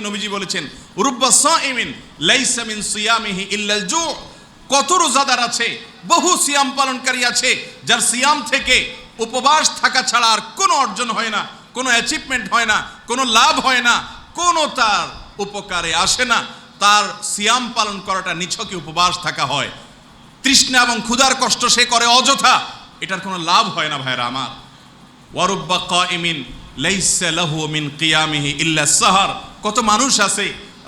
নবীজি বলেছেন রুব্বা সাইমিন লাইসা মিন সিয়ামিহি ইল্লাল জু। কত রোজাদার আছে, বহু সিয়াম পালনকারী আছে যার সিয়াম থেকে উপবাস থাকা ছাড়া আর কোনো অর্জন হয় না, কোনো অ্যাচিভমেন্ট হয় না, কোনো লাভ হয় না, কোনো তার উপকারে আসে না। তার সিয়াম পালন করাটা নিছকই উপবাস থাকা হয়, তৃষ্ণা এবং ক্ষুধার কষ্ট সে করে অযথা, এটার কোনো লাভ হয় না ভাইরা আমার। ওয়ারুব্বা কাইমিন লাইসা লাহু মিন কিয়ামিহি ইল্লা সাহার। কত মানুষ আছে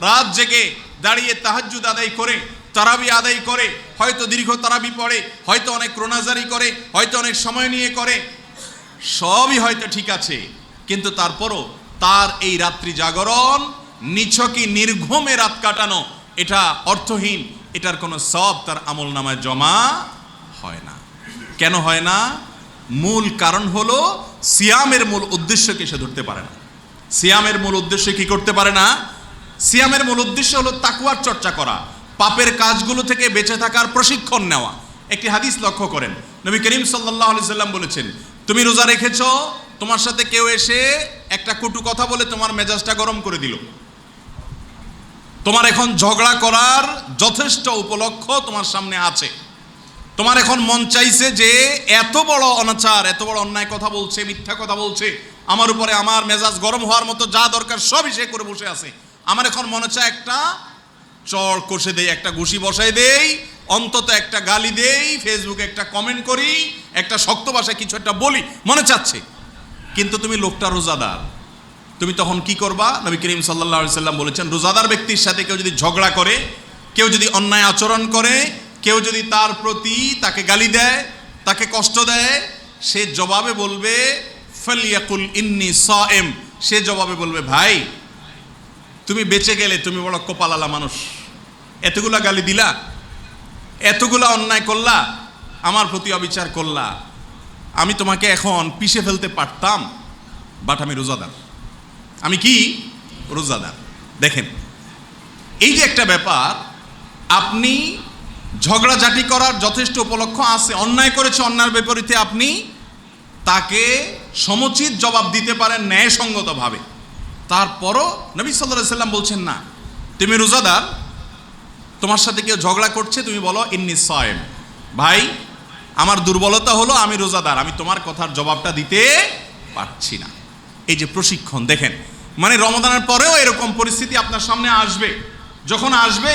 রাত জেগে দাঁড়িয়ে তাহাজ্জুদ আদায় করে, তারাবি আদায় করে, হয়তো দীর্ঘ তারাবি পড়ে, হয়তো অনেক রোনাজারি করে, হয়তো অনেক সময় নিয়ে করে, সবই হয়তো ঠিক আছে, কিন্তু তারপরও তার এই রাত্রি জাগরণ নিছকই নির্ঘুমে রাত কাটানো, এটা অর্থহীন, এটার কোনো সওয়াব তার আমল নামায় জমা হয় না। কেন হয় না? মূল কারণ হলো সিয়ামের মূল উদ্দেশ্যকে সে ধরতে পারে না। সিয়ামের মূল উদ্দেশ্য কি করতে পারে না? সিয়ামের মূল উদ্দেশ্য হলো তাকওয়ার চর্চা করা, পাপের কাজগুলো থেকে বেঁচে থাকার প্রশিক্ষণ নেওয়া। একটি হাদিস লক্ষ্য করেন, নবী করিম সাল্লাল্লাহু আলাইহি সাল্লাম বলেছেন, তুমি রোজা রেখেছো, তোমার সাথে কেউ এসে একটা কটু কথা বলে তোমার মেজাজটা গরম করে দিল, তোমার এখন ঝগড়া করার যথেষ্ট উপলক্ষ তোমার সামনে আছে। তোমার এখন মন চাইছে যে এত বড় অনাচার, এত বড় অন্যায় কথা বলছে, মিথ্যা কথা বলছে আমার উপরে, আমার মেজাজ গরম হওয়ার মতো যা দরকার সবই সে করে বসে আছে। আমার এখন মনে চায় একটা চড় কষে দেই, একটা ঘুষি বসাই দেই, অন্তত একটা গালি দেই, ফেসবুকে একটা কমেন্ট করি, একটা শক্ত ভাষায় কিছু একটা বলি, মনে চাচ্ছে। কিন্তু তুমি লোকটা রোজাদার, তুমি তখন কি করবা? নবী করিম সাল্লাল্লাহু আলাইহি সাল্লাম বলেছেন, রোজাদার ব্যক্তির সাথে কেউ যদি ঝগড়া করে, কেউ যদি অন্যায় আচরণ করে, কেউ যদি তার প্রতি তাকে গালি দেয়, তাকে কষ্ট দেয়, সে জবাবে বলবে ফালিয়াকুল ইন্নী সায়েম। সে জবাবে বলবে, ভাই তুমি বেঁচে গেলে, তুমি বড় কপালালা মানুষ, এতগুলা গালি দিলা, এতগুলা অন্যায় করলা, আমার প্রতি অবিচার করলা, আমি তোমাকে এখন পিষে ফেলতে পারতাম, বাট আমি রোজাদার। আমি কি? রোজাদার। দেখেন, এই যে একটা ব্যাপার, আপনি ঝগড়াঝাটি করার যথেষ্ট উপলক্ষ আছে, অন্যায় করেছে, অন্যায়ের বিপরীতে আপনি তাকে সমুচিত জবাব দিতে পারেন ন্যায়সঙ্গতভাবে। তারপরও নবী সাল্লাল্লাহু আলাইহি সাল্লাম বলছেন, না, তুমি রোজাদার, তোমার সাথে কেউ ঝগড়া করছে, তুমি বলো ইন্নী সায়েম, ভাই আমার দুর্বলতা হলো আমি রোজাদার, আমি তোমার কথার জবাবটা দিতে পারছি না। এই যে প্রশিক্ষণ, দেখেন, মানে রমাদানের পরেও এরকম পরিস্থিতি আপনার সামনে আসবে। যখন আসবে,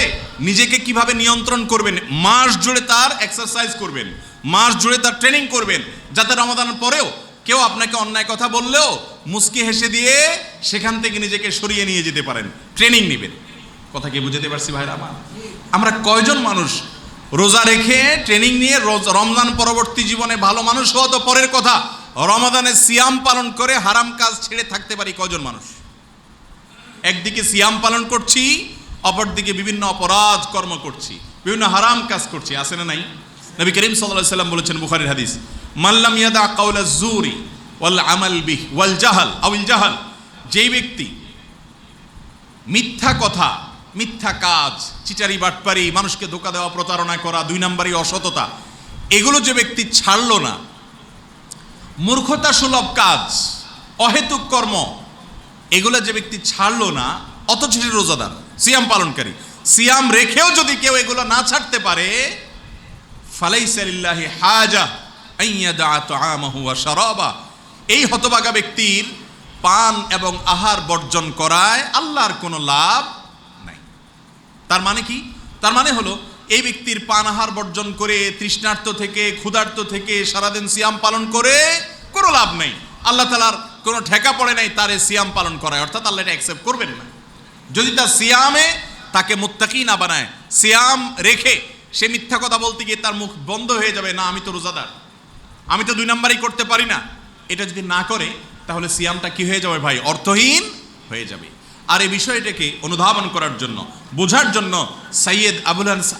নিজেকে কিভাবে নিয়ন্ত্রণ করবেন, মাস জুড়ে তার এক্সারসাইজ করবেন, মাস জুড়ে তার ট্রেনিং করবেন, যাতে রমাদানের পরেও কেউ আপনাকে অন্যায় কথা বললেও মুস্কি হেসে দিয়ে সেখান থেকে নিজেকে সরিয়ে নিয়ে যেতে পারেন। ট্রেনিং নেবেন। কথা কি বুঝতে পারছি ভাইরা আমার? আমরা কয়জন মানুষ রোজা রেখে ট্রেনিং নিয়ে রমজান পরবর্তী জীবনে ভালো মানুষ হওয়া তো পরের কথা, রমাদানে সিয়াম পালন করে হারাম কাজ ছেড়ে থাকতে পারি কয়জন মানুষ? একদিকে সিয়াম পালন করছি, অপরদিকে বিভিন্ন অপরাধ কর্ম করছি, বিভিন্ন হারাম কাজ করছি, আছে না নাই? নবী করিম সাল্লাল্লাহু আলাইহি সাল্লাম বলেছেন বুখারীর হাদিস, মান লাম ইয়াদা কাওলা যুরি ওয়াল আমাল বিহি ওয়াল জাহাল আউল জাহাল। যেই ব্যক্তি মিথ্যা কথা, মিথ্যা কাজ, চিটারি বাটপারি, মানুষকে ধোঁকা দেওয়া, প্রতারণা করা, 2 নম্বরই অসততা, এগুলো যে ব্যক্তি ছাড়লো না, মূর্খতা সুলভ কাজ, অহেতুক কর্ম, এগুলো যে ব্যক্তি ছাড়লো না, অথচ সে রোজাদার, সিয়াম পালনকারী, সিয়াম রেখেও যদি কেউ এগুলো না ছাড়তে পারে, ফালাইসা লিল্লাহি হাজা আইয়াদা তাআমাহু ওয়া শারাবা, এই হতভাগা ব্যক্তির পান এবং আহার বর্জন করায় আল্লাহর কোনো লাভ নাই। তার মানে কি? তার মানে হলো এই ব্যক্তির পান আহার বর্জন করে, তৃষ্ণার্ত থেকে, ক্ষুধার্ত থেকে সারাদিন সিয়াম পালন করে কোনো লাভ নেই। আল্লাহ তাআলার কোনো ঠেকা পড়ে নাই তার সিয়াম পালন করায়, অর্থাৎ আল্লাহ এটা অ্যাকসেপ্ট করবেন না। যদি তার সিয়ামে তাকে মুত্তাকি না বানায়, সিয়াম রেখে সে মিথ্যা কথা বলতে গিয়ে তার মুখ বন্ধ হয়ে যাবে, না আমি তো রোজাদার, আমি তো 2 নম্বরই করতে পারি না, এটা যদি না করে, তাহলে সিয়ামটা কি হয়ে যাবে ভাই? অর্থহীন হয়ে যাবে। আর এই বিষয়টাকে অনুধাবন করার জন্য, বোঝার জন্য সৈয়দ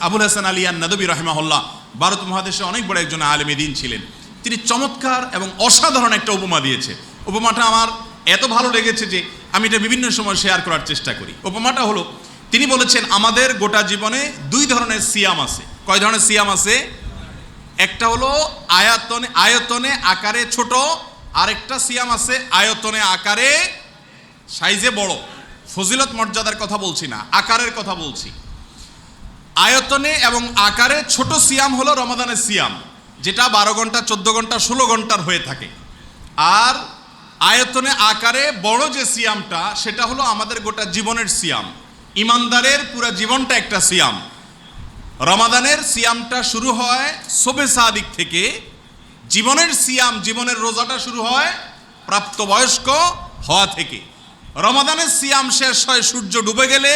আবুল হাসান আলী আন-নাদবী রাহিমাহুল্লাহ ভারত মহাদেশে অনেক বড় একজন আলেমে দ্বীন ছিলেন। তিনি চমৎকার এবং অসাধারণ একটা উপমা দিয়েছে। উপমাটা আমার এত ভালো লেগেছে যে আমি এটা বিভিন্ন সময় শেয়ার করার চেষ্টা করি। উপমাটা হলো, তিনি বলেছেন আমাদের গোটা জীবনে 2 ধরনের সিয়াম আছে। কয় ধরনের সিয়াম আছে? একটা হলো আয়তনে আকারে ছোট, আরেকটা সিয়াম আছে আয়তনে আকারে সাইজে বড়, ফজিলত মর্যাদার কথা বলছি না, আকারের কথা বলছি। আয়তনে এবং আকারে ছোট সিয়াম হলো রমাদানের সিয়াম, যেটা 12 ঘন্টা 14 ঘন্টা 16 ঘন্টার হয়ে থাকে। আর আয়তনে আকারে বড় যে সিয়ামটা, সেটা হলো আমাদের গোটা জীবনের সিয়াম। ইমানদারের পুরো জীবনটা একটা সিয়াম। রমাদানের সিয়ামটা শুরু হয় শবে সাদিক থেকে, জীবনের সিয়াম, জীবনের রোজাটা শুরু হয় প্রাপ্তবয়স্ক হওয়া থেকে। রমাদানের সিয়াম শেষ হয় সূর্য ডুবে গেলে,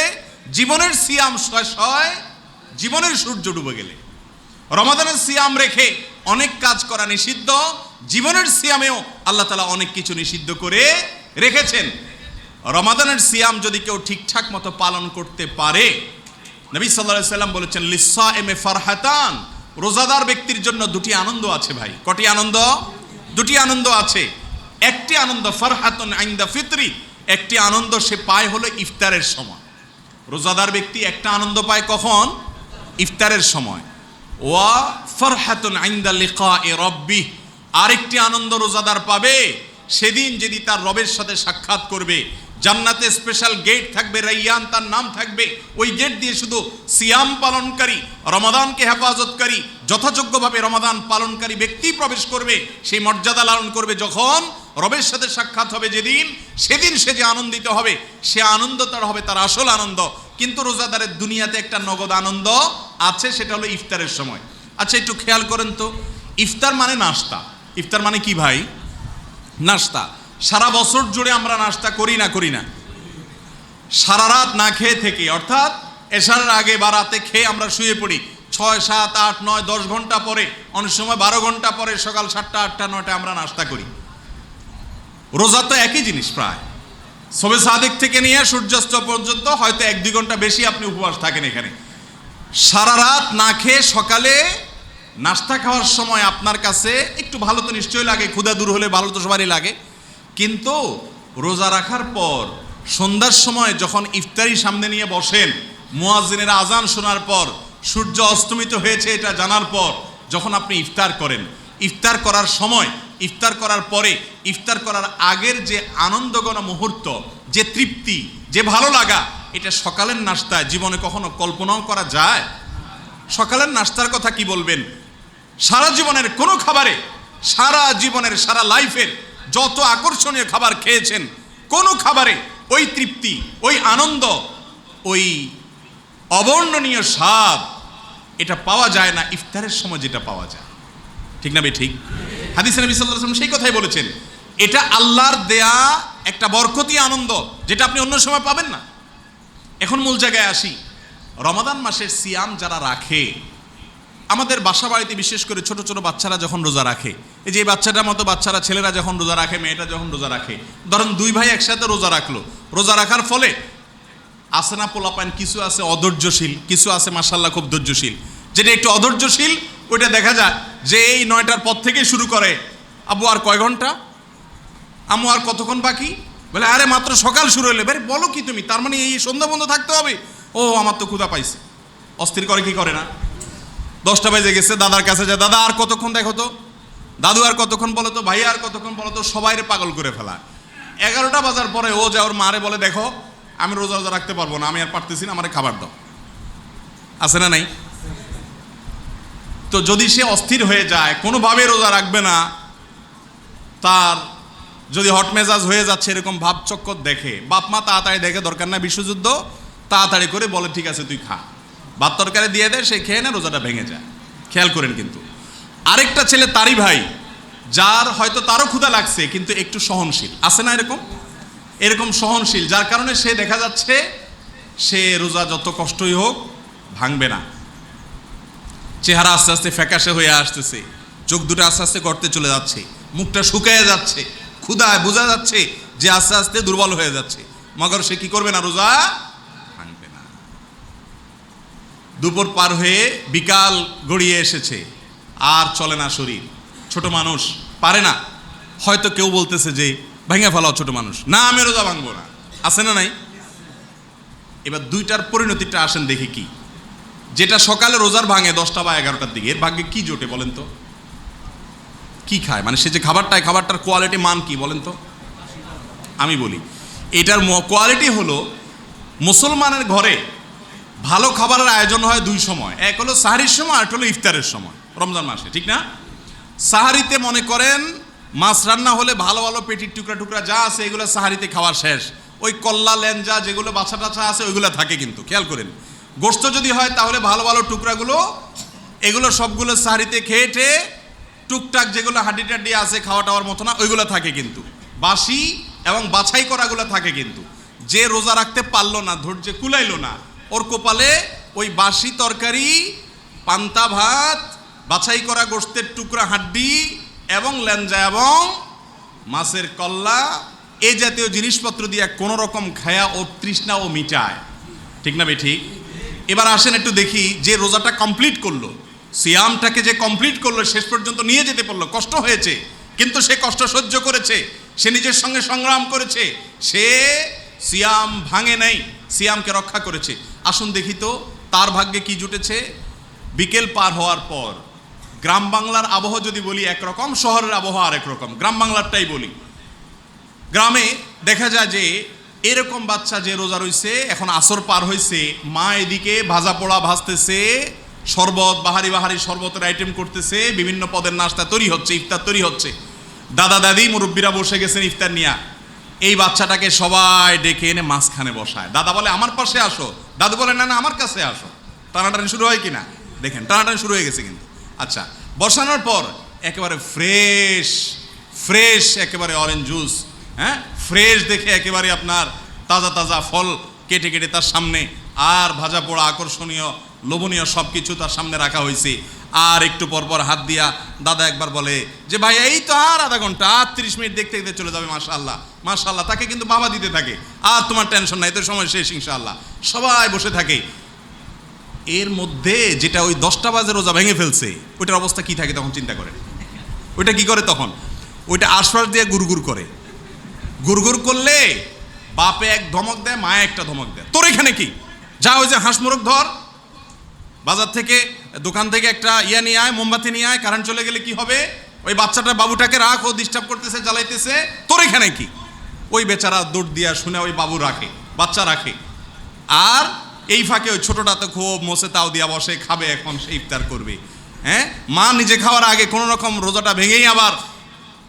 জীবনের সিয়াম শেষ হয় জীবনের সূর্য ডুবে গেলে। রমাদানের সিয়াম রেখে অনেক কাজ করা নিষিদ্ধ, জীবনের সিয়ামেও আল্লাহ তাআলা অনেক কিছু নিষিদ্ধ করে রেখেছেন। রমাদানের সিয়াম যদি কেউ ঠিকঠাক মতো পালন করতে পারে, নবী সাল্লাল্লাহু আলাইহি সাল্লাম বলেছেন লিসাইমে ফারহাতান, রোজাদার ব্যক্তির জন্য দুটি আনন্দ আছে ভাই। কটি আনন্দ? দুটি আনন্দ আছে। একটি আনন্দ ফারহাতুন ইনদা ফিতরি, একটি আনন্দ সে পায় হলো ইফতারের সময়। রোজাদার ব্যক্তি একটা আনন্দ পায় কখন? ইফতারের সময়। ওয়া ফারহাতুন ইনদা লিকাই রাব্বিহ, আরেকটি আনন্দ রোজাদার পাবে সেদিন যদি তার রবের সাথে সাক্ষাৎ করবে। জান্নাতে স্পেশাল গেট থাকবে, রাইয়ান তার নাম থাকবে। ওই গেট দিয়ে শুধু সিয়াম পালনকারী, রমাদানকে হেফাজতকারী, যথাযোগ্যভাবে রমাদান পালনকারী ব্যক্তি প্রবেশ করবে। সেই মর্যাদা লালন করবে যখন রবের সাথে সাক্ষাৎ হবে যেদিন, সেদিন সে যে আনন্দিত হবে, সে আনন্দ তার হবে তার আসল আনন্দ। কিন্তু রোজাদারের দুনিয়াতে একটা নগদ আনন্দ আছে, সেটা হলো ইফতারের সময়। আচ্ছা একটু খেয়াল করেন তো, ইফতার মানে নাস্তা। ইফতার মানে কি ভাই? নাস্তা। সারা বছর জুড়ে আমরা নাস্তা করি না? করি না? সারা রাত না খেয়ে থেকে, অর্থাৎ এশারের আগে বা রাতে খেয়ে আমরা শুয়ে পড়ি। 6, 7, 8, 9, 10 ঘন্টা পরে, অনেক সময় 12 ঘন্টা পরে সকাল 7টা, 8টা, 9টা আমরা নাস্তা করি। রোজা তো একই জিনিস প্রায়। শবে সাদিক থেকে নিয়ে সূর্যাস্ত পর্যন্ত হয়তো 1-2 ঘন্টা বেশি আপনি উপবাস থাকেন এখানে। সারা রাত না খেয়ে সকালে নাস্তা খাওয়ার সময় আপনার কাছে একটু ভালো তো নিশ্চয়ই লাগে, ক্ষুধা দূর হলে ভালো তো সবারই লাগে। কিন্তু রোজা রাখার পর সন্ধ্যার সময় যখন ইফতারি সামনে নিয়ে বসেন, মুয়াজ্জিনের আজান শোনার পর, সূর্য অস্তমিত হয়েছে এটা জানার পর যখন আপনি ইফতার করেন, ইফতার করার সময়, ইফতার করার পরে, ইফতার করার আগের যে আনন্দঘন মুহূর্ত, যে তৃপ্তি, যে ভালো লাগা, এটা সকালের নাস্তায় জীবনে কখনো কল্পনাও করা যায়? সকালের নাস্তার কথা কি বলবেন? সারা জীবনের কোনো খাবারে, সারা জীবনের, সারা লাইফের যত আকর্ষণীয় খাবার খেয়েছেন, কোনো খাবারে ওই তৃপ্তি, ওই আনন্দ, ওই অবর্ণনীয় স্বাদ এটা পাওয়া যায় না ইফতারের সময় যেটা পাওয়া যায়। ঠিক না বে ঠিক? হাদিসে নবী সাল্লাল্লাহু আলাইহি ওয়াসাল্লাম সেই কথাই বলেছেন, এটা আল্লাহর দেয়া একটা বরকতি আনন্দ যেটা আপনি অন্য সময় পাবেন না। এখন মূল জায়গায় আসি। রমাদান মাসের সিয়াম যারা রাখে, আমাদের বাসা বাড়িতে বিশেষ করে ছোট ছোট বাচ্চারা যখন রোজা রাখে, এই যে বাচ্চাটার মতো বাচ্চারা, ছেলেরা যখন রোজা রাখে, মেয়েটা যখন রোজা রাখে, ধরেন 2 ভাই একসাথে রোজা রাখলো। রোজা রাখার ফলে আছে না পোলাপান, কিছু আছে অধৈর্যশীল, কিছু আছে মাশাআল্লাহ খুব ধৈর্যশীল। যেটা একটু অধৈর্যশীল ওইটা দেখা যায় যে এই 9টার পর থেকে শুরু করে, আব্বু আর কয় ঘন্টা, আম্মু আর কতক্ষণ বাকি, বলে আরে মাত্র সকাল শুরু হলে। ভাই বলো কি তুমি, তার মানে এই সন্ধ্যা বন্ধ থাকতে হবে? ও আমার তো ক্ষুধা পাইছে। অস্থির করে কি করে না? 10টা বেজে গেছে, দাদার কাছে যায়, দাদা আর কতক্ষণ দেখো তো, দাদু আর কতক্ষণ বলো তো, ভাই আর কতক্ষণ বলো তো, সবাইরে পাগল করে ফেলা। 11টা বাজার পরে ও যায় ওর মারে বলে, দেখো আমি রোজা রোজা রাখতে পারবো না, আমি আর পারতেছি না, আমারে খাবার দাও। আছে না নাই? তো যদি সে অস্থির হয়ে যায়, কোনোভাবে রোজা রাখবে না, তার যদি হট মেজাজ হয়ে যাচ্ছে এরকম ভাবচক্কর দেখে, বাপ মা তাড়াতাড়ি দেখে, দরকার না বিশ্বযুদ্ধ, তাড়াতাড়ি করে বলে ঠিক আছে তুই খা, ভাত তরকারি দিয়ে দেয়, সে খেয়ে না, রোজাটা ভেঙে যায়। খেয়াল করেন। কিন্তু আরেকটা ছেলে তারই ভাই, যার হয়তো তারও ক্ষুধা লাগছে কিন্তু একটু সহনশীল, আছে না এরকম? এরকম সহনশীল, যার কারণে সে দেখা যাচ্ছে সে রোজা যত কষ্টই হোক ভাঙবে না। চেহারা আস্তে আস্তে ফ্যাকাশে হয়ে আসতেছে, চোখ দুটো আস্তে আস্তে গর্তে চলে যাচ্ছে, মুখটা শুকিয়ে যাচ্ছে, ক্ষুধায় বোঝা যাচ্ছে যে আস্তে আস্তে দুর্বল হয়ে যাচ্ছে, মগর সে কি করবে না? রোজা ভাঙবে না। দুপুর পার হয়ে বিকাল গড়িয়ে এসেছে, আর চলে না শরীর, ছোট মানুষ পারে না। হয়তো কেউ বলতেছে যে ভেঙে ফেলাও ছোট মানুষ, না আমি রোজা ভাঙবো না, আছে না নাই? এবার 2টার পরিণতিটা আসেন দেখি কি। যেটা সকালে রোজার ভাঙে 10টা বা 11টার দিকে, এর ভাগ্যে কি জোটে বলেন তো? কি খায়? মানে সে যে খাবারটার কোয়ালিটি, মান কি বলেন তো? আমি বলি এটার কোয়ালিটি হলো মুসলমানের ঘরে ভালো খাবারের আয়োজন হয় দুই সময়, এক হলো সাহারির সময়, আর হলো ইফতারের সময় রমজান মাসে, ঠিক না? সাহারিতে মনে করেন মাছ রান্না হলে ভালো ভালো পেটির টুকরা টুকরা যা আছে এগুলো সাহারিতে খাওয়া শেষ। ওই কল্লা লেঞ্জা যেগুলো বাছা টাছা আছে ওইগুলো থাকে, কিন্তু খেয়াল করেন গোস্ত যদি হয় তাহলে ভালো ভালো টুকরাগুলো এগুলো সবগুলো সাহারিতে খেয়ে ঠে টুকটাক যেগুলো হাড্ডি টাড্ডি আছে খাওয়া টাওয়ার মতো না ওইগুলো থাকে, কিন্তু বাসি এবং বাছাই করাগুলো থাকে। কিন্তু যে রোজা রাখতে পারলো না, ধৈর্য কুলাইলো না, ওর কপালে ওই বাসি তরকারি, পান্তা ভাত, বাছাই করা গোস্তের টুকরা হাড্ডি এবং লেঞ্জা এবং মাছের কল্লা এই জাতীয় জিনিসপত্র দিয়ে কোনো রকম খায়া ও তৃষ্ণা ও মিটায়, ঠিক না বে ঠিক? এবার আসেন একটু দেখি, যে রোজাটা কমপ্লিট করলো, সিয়ামটাকে যে কমপ্লিট করলো, শেষ পর্যন্ত নিয়ে যেতে পারলো, কষ্ট হয়েছে কিন্তু সে কষ্ট সহ্য করেছে, সে নিজের সঙ্গে সংগ্রাম করেছে, সে সিয়াম ভাঙে নাই, সিয়ামকে রক্ষা করেছে। আসুন দেখি তো তার ভাগ্যে কি জুটেছে। বিকেল পার হওয়ার পর গ্রাম বাংলার আবহাওয়া যদি বলি একরকম, শহরের আবহাওয়া আরেক রকম। গ্রাম বাংলারটাই বলি। গ্রামে দেখা যায় যে এরকম বাচ্চা যে রোজা রইছে, এখন আসর পার হয়েছে, মা এদিকে ভাজা পোড়া ভাজতেছে, শরবত বাহারি বাহারি শরবতের আইটেম করতেছে, বিভিন্ন পদের নাস্তা তৈরি হচ্ছে, ইফতার তৈরি হচ্ছে, দাদা দাদি মুরব্বীরা বসে গেছেন ইফতার নিয়া। এই বাচ্চাটাকে সবাই ডেকে এনে মাঝখানে বসায়। দাদা বলে আমার পাশে আসো, দাদু বলে না না আমার কাছে আসো। টানাটানি শুরু হয় কিনা দেখেন, টানাটানি শুরু হয়ে গেছে কিন্তু। আচ্ছা, বসানোর পর একেবারে ফ্রেশ ফ্রেশ একেবারে অরেঞ্জ জুস, হ্যাঁ ফ্রেশ দেখে একেবারে আপনার তাজা তাজা ফল কেটে কেটে তার সামনে, আর ভাজা পোড়া আকর্ষণীয় লোভনীয় সব কিছু তার সামনে রাখা হয়েছে। আর একটু পরপর হাত দিয়া দাদা একবার বলে যে ভাই এই তো আর আধা ঘন্টা, আর 30 মিনিট দেখতে দেখতে চলে যাবে, মাশাআল্লাহ মাশাআল্লাহ। তাকে কিন্তু বাবা দিতে থাকে, আর তোমার টেনশন নাই, তো সময় শেষ ইনশাআল্লাহ। সবাই বসে থাকে। এর মধ্যে যেটা ওই 10টা বাজে রোজা ভেঙে ফেলছে, ওইটার অবস্থা কি থাকে তখন চিন্তা করেন। ওইটা কি করে তখন? ওইটা আশপাশ দিয়ে গুড়গুড় করে, গুড়গুড় করলে বাপে এক ধমক দেয়, মায়ে একটা ধমক দেয়, তোর এখানে কি, যা ওই যে হাঁস মোরগ ধর, বাজার থেকে দোকান থেকে একটা ইয়া নিয়ে আয়, মোমবাতি নিয়ে আয়, কারেন্ট চলে গেলে কি হবে, ওই বাচ্চাটা বাবুটাকে রাখ, ও ডিস্টার্ব করতেছে, জ্বালাইতেছে, তোর এখানে কি। ওই বেচারা দৌড় দিয়া শুনে ওই বাবু রাখে, বাচ্চা রাখে। আর এই ফাঁকে ওই ছোটটা তো খুব মোসে তাও দিয়া বসে, খাবে এখন, সে ইফতার করবে। হ্যাঁ, মা নিজে খাওয়ার আগে কোনো রকম রোজাটা ভেঙেই আবার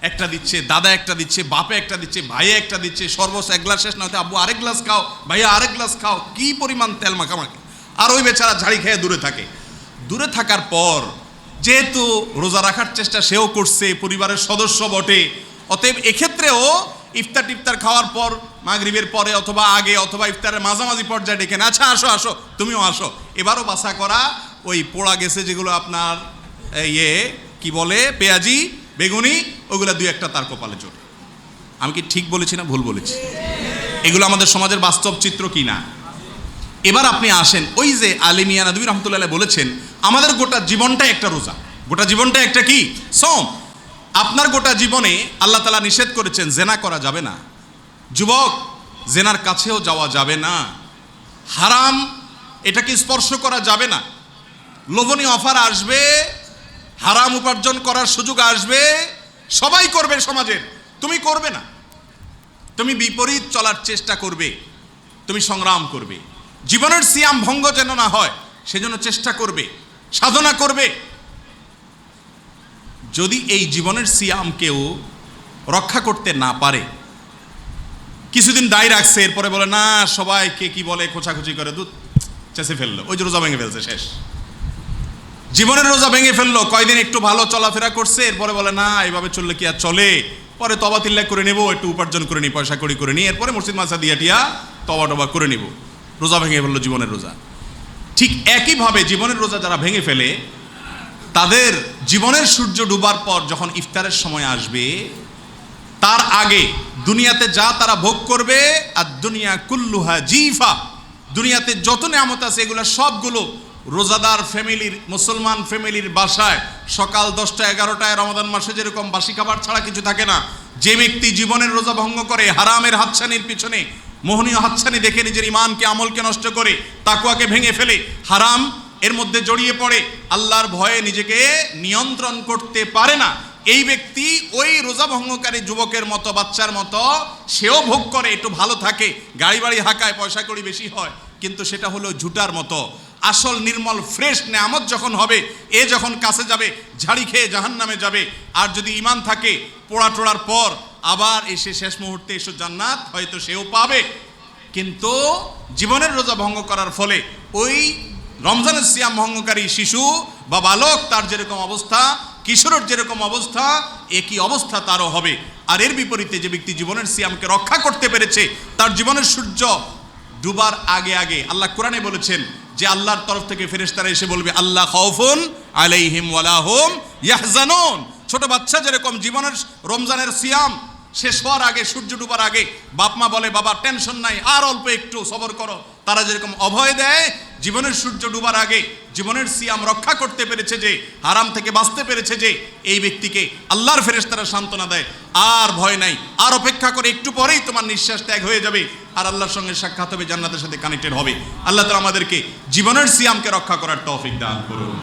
একটা দিচ্ছে, দাদা একটা দিচ্ছে, বাপে একটা দিচ্ছে, ভাইয়ে একটা দিচ্ছে, সর্বশেষ এক গ্লাস শেষ না হতে আব্বু আরেক গ্লাস খাও, ভাইয়া আরেক গ্লাস খাও, কি পরিমাণ তেল মাখামাখি। আর ওই বেচারা ঝাড়ি খেয়ে দূরে থাকে। দূরে থাকার পর যেহেতু রোজা রাখার চেষ্টা সেও করছে, পরিবারের সদস্য বটে, অতএব এক্ষেত্রেও ইফতার টিফতার খাওয়ার পর মাগরিবের পরে অথবা আগে অথবা ইফতারের মাঝামাঝি পর্যায়ে ডেকে, আচ্ছা আসো আসো তুমিও আসো। এবারও বাসা করা ওই পোড়া গেছে যেগুলো আপনার ইয়ে কি বলে পেঁয়াজি বেগুনি, ওগুলো দুই একটা তার কপালে জোটে। আমি কি ঠিক বলেছি না ভুল বলেছি? এগুলো আমাদের সমাজের বাস্তব চিত্র কি না? এবার আপনি আসেন, ওই যে আলিমিয়া নদী রহমতুল্লাহ বলেছেন আমাদের গোটা জীবনটাই একটা রোজা, গোটা জীবনটা একটা কি সম। আপনার গোটা জীবনে আল্লাহ তাআলা নিষেধ করেছেন জেনা করা যাবে না, যুবক জেনার কাছেও যাওয়া যাবে না, হারাম এটাকে স্পর্শ করা যাবে না। লোভনীয় অফার আসবে, হারাম উপার্জন করার সুযোগ আসবে, সবাই করবে সমাজের, তুমি করবে না। তুমি বিপরীত চলার চেষ্টা করবে, তুমি সংগ্রাম করবে, জীবনের সিয়াম ভঙ্গ যেন না হয় সেজন্য চেষ্টা করবে, সাধনা করবে। যদি এই জীবনের সিয়াম কেউ রক্ষা করতে না পারে, কিছুদিন দায় রাখছে, এরপরে বলে না সবাইকে কি বলে খোঁচাখুচি করে দুধ চেঁচে ফেললো, ওই যে রোজা ভেঙে ফেলছে, শেষ। জীবনের রোজা ভেঙে ফেললো, কয়দিন একটু ভালো চলাফেরা করছে, এরপরে বলে না এইভাবে চললে কি আর চলে, পরে তবা তিল্লা করে নেবো, একটু উপার্জন করে নিই, পয়সা কড়ি করে নিই, এরপরে মসজিদ মাসা দিয়া টিয়া তবা টবা করে নিব, রোজা ভেঙে ফেললো জীবনের রোজা। ঠিক একইভাবে জীবনের রোজা যারা ভেঙে ফেলে, তাদের জীবনের সূর্য ডুবার পর যখন ইফতারের সময় আসবে, তার আগে দুনিয়াতে যা তারা ভোগ করবে, আর দুনিয়া কুল্লুহা জিফা, দুনিয়াতে যত নিয়ামত আছে এগুলো সবগুলো রোজাদার ফ্যামিলির, মুসলমান ফ্যামিলির বাসায় সকাল 10টা 11টায় রমাদান মাসে যেরকম বাসি খাবার ছাড়া কিছু থাকে না। যে ব্যক্তি জীবনের রোজা ভঙ্গ করে, হারামের হাতছানির পিছনে মোহনীয় হাতছানি দেখে নিজের ইমানকে আমলকে নষ্ট করে, তাকওয়াকে ভেঙে ফেলে, হারাম এর মধ্যে জড়িয়ে পড়ে, আল্লাহর ভয়ে নিজেকে নিয়ন্ত্রণ করতে পারে না, এই ব্যক্তি ওই রোজা ভঙ্গকারী যুবকের মতো, বাচ্চার মতো সেও ভোগ করে, একটু ভালো থাকে, গাড়ি বাড়ি হাঁকায়, পয়সা কড়ি বেশি হয়, কিন্তু সেটা হলো ঝুটার মতো। আসল নির্মল ফ্রেশ নেয়ামত যখন হবে, এ যখন কাছে যাবে ঝাড়ি খেয়ে জাহান্নামে যাবে। আর যদি ঈমান থাকে, পোড়া টোড়ার পর আবার এসে শেষ মুহূর্তে এসে জান্নাত হয়তো সেও পাবে। কিন্তু জীবনের রোজা ভঙ্গ করার ফলে ওই রমজানের সিয়াম ভঙ্গকারী শিশু বা বালক, তার যেরকম অবস্থা, কিশোরের যেরকম অবস্থা, একই অবস্থা তারও হবে। আর এর বিপরীতে যে ব্যক্তি জীবনের সিয়ামকে রক্ষা করতে পেরেছে, তার জীবনের সূর্য ডুবার আগে আগে আল্লাহ কোরআনে বলেছেন যে আল্লাহর তরফ থেকে ফেরেশতারা এসে বলবে, আল্লাহ খাউফুন আলাইহিম ওয়ালা হুম ইয়াহজানুন। ছোট বাচ্চা যেরকম জীবনের রমজানের সিয়াম শেষ হওয়ার আগে, সূর্য ডুবার আগে বাপ মা বলে, বাবা টেনশন নাই, আর অল্প একটু সবর করো, তারা যেরকম অভয় দেয়, জীবনের সূর্য ডুবার আগে জীবনের সিয়াম রক্ষা করতে পেরেছে যে, হারাম থেকে বাঁচতে পেরেছে যে, এই ব্যক্তিকে আল্লাহর ফেরেশতারা সান্ত্বনা দেয়, আর ভয় নাই, আর অপেক্ষা করে, একটু পরেই তোমার নিঃশ্বাস ত্যাগ হয়ে যাবে, আর আল্লাহর সঙ্গে সাক্ষাৎ হবে, জান্নাতের সাথে কানেক্টেড হবে। আল্লাহ তাআলা আমাদেরকে জীবনের সিয়ামকে রক্ষা করার তৌফিক দান করুন।